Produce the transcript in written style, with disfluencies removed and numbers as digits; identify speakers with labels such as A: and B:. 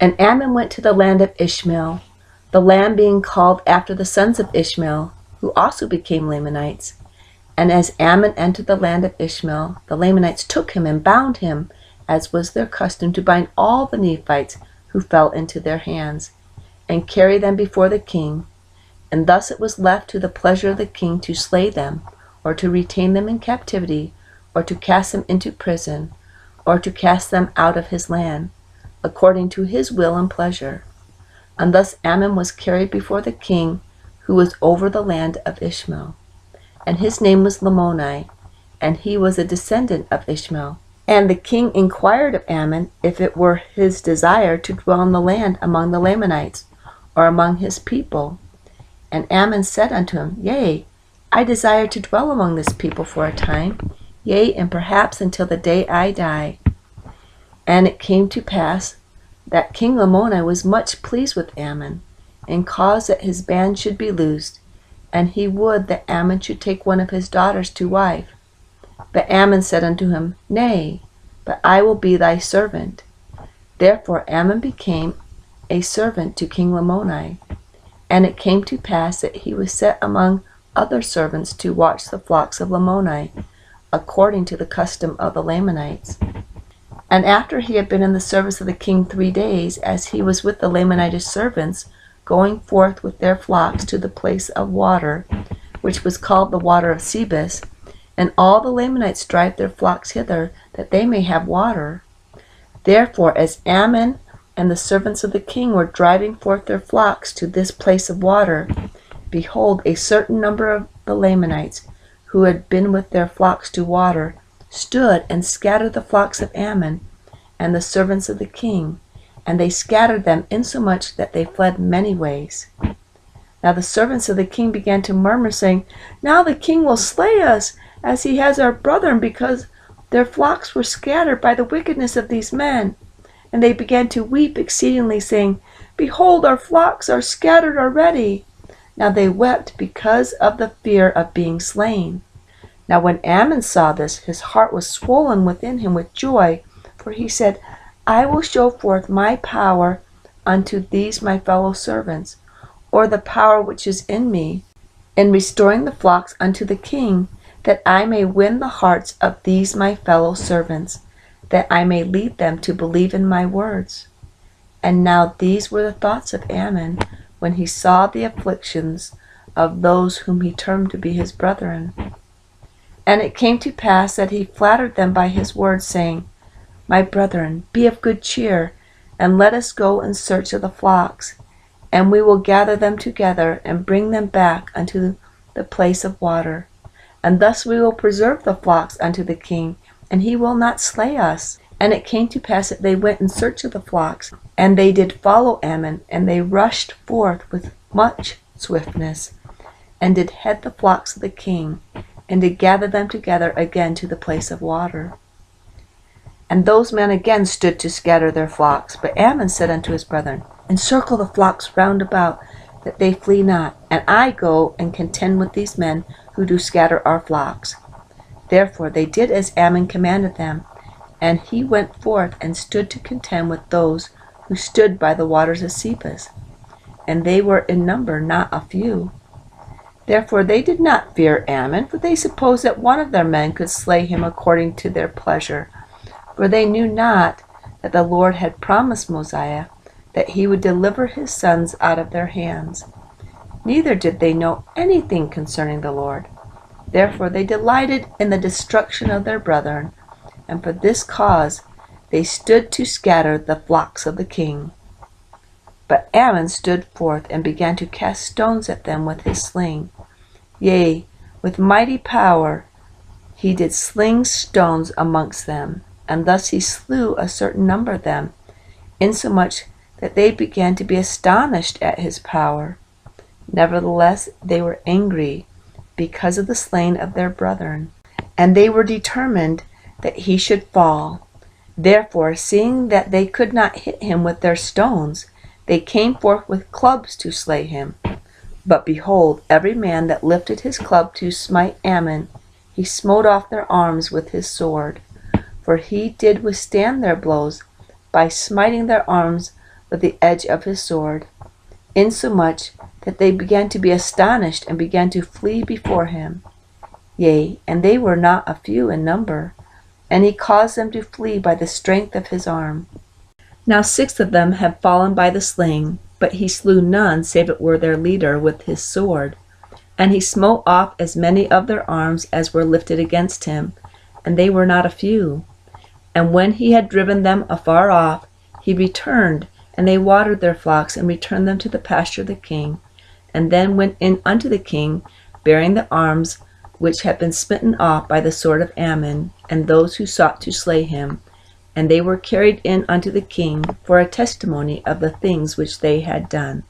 A: And Ammon went to the land of Ishmael, the land being called after the sons of Ishmael, who also became Lamanites. And as Ammon entered the land of Ishmael, the Lamanites took him and bound him, as was their custom, to bind all the Nephites who fell into their hands, and carry them before the king. And thus it was left to the pleasure of the king to slay them, or to retain them in captivity, or to cast them into prison, or to cast them out of his land, according to his will and pleasure. And thus Ammon was carried before the king, who was over the land of Ishmael. And his name was Lamoni, and he was a descendant of Ishmael. And the king inquired of Ammon if it were his desire to dwell in the land among the Lamanites, or among his people. And Ammon said unto him, Yea, I desire to dwell among this people for a time, yea, and perhaps until the day I die. And it came to pass that King Lamoni was much pleased with Ammon, and caused that his band should be loosed, and he would that Ammon should take one of his daughters to wife. But Ammon said unto him, Nay, but I will be thy servant. Therefore Ammon became a servant to King Lamoni. And it came to pass that he was set among other servants to watch the flocks of Lamoni, according to the custom of the Lamanites. And after he had been in the service of the king 3 days, as he was with the Lamanitish servants, going forth with their flocks to the place of water, which was called the Water of Sebus, and all the Lamanites drive their flocks hither, that they may have water. Therefore, as Ammon and the servants of the king were driving forth their flocks to this place of water, behold, a certain number of the Lamanites, who had been with their flocks to water, stood and scattered the flocks of Ammon and the servants of the king, and they scattered them insomuch that they fled many ways. Now the servants of the king began to murmur, saying, Now the king will slay us, as he has our brethren, because their flocks were scattered by the wickedness of these men. And they began to weep exceedingly, saying, Behold, our flocks are scattered already. Now they wept because of the fear of being slain. Now when Ammon saw this, his heart was swollen within him with joy, for he said, I will show forth my power unto these my fellow servants, or the power which is in me, in restoring the flocks unto the king, that I may win the hearts of these my fellow servants, that I may lead them to believe in my words. And now these were the thoughts of Ammon, when he saw the afflictions of those whom he termed to be his brethren. And it came to pass that he flattered them by his words, saying, My brethren, be of good cheer, and let us go in search of the flocks, and we will gather them together, and bring them back unto the place of water. And thus we will preserve the flocks unto the king, and he will not slay us. And it came to pass that they went in search of the flocks, and they did follow Ammon, and they rushed forth with much swiftness, and did head the flocks of the king, and did gather them together again to the place of water. And those men again stood to scatter their flocks. But Ammon said unto his brethren, Encircle the flocks round about, that they flee not, and I go and contend with these men who do scatter our flocks. Therefore they did as Ammon commanded them, and he went forth and stood to contend with those who stood by the waters of Sebus, and they were in number not a few. Therefore they did not fear Ammon, for they supposed that one of their men could slay him according to their pleasure. For they knew not that the Lord had promised Mosiah that he would deliver his sons out of their hands. Neither did they know anything concerning the Lord. Therefore they delighted in the destruction of their brethren, and for this cause they stood to scatter the flocks of the king. But Ammon stood forth and began to cast stones at them with his sling. Yea, with mighty power he did sling stones amongst them, and thus he slew a certain number of them, insomuch that they began to be astonished at his power. Nevertheless they were angry because of the slain of their brethren, and they were determined that he should fall. Therefore, seeing that they could not hit him with their stones, they came forth with clubs to slay him. But behold, every man that lifted his club to smite Ammon, he smote off their arms with his sword. For he did withstand their blows by smiting their arms with the edge of his sword, insomuch that they began to be astonished and began to flee before him. Yea, and they were not a few in number, and he caused them to flee by the strength of his arm. Now 6 of them had fallen by the sling, but he slew none save it were their leader with his sword. And he smote off as many of their arms as were lifted against him, and they were not a few. And when he had driven them afar off, he returned, and they watered their flocks, and returned them to the pasture of the king, and then went in unto the king, bearing the arms which had been smitten off by the sword of Ammon, and those who sought to slay him. And they were carried in unto the king for a testimony of the things which they had done.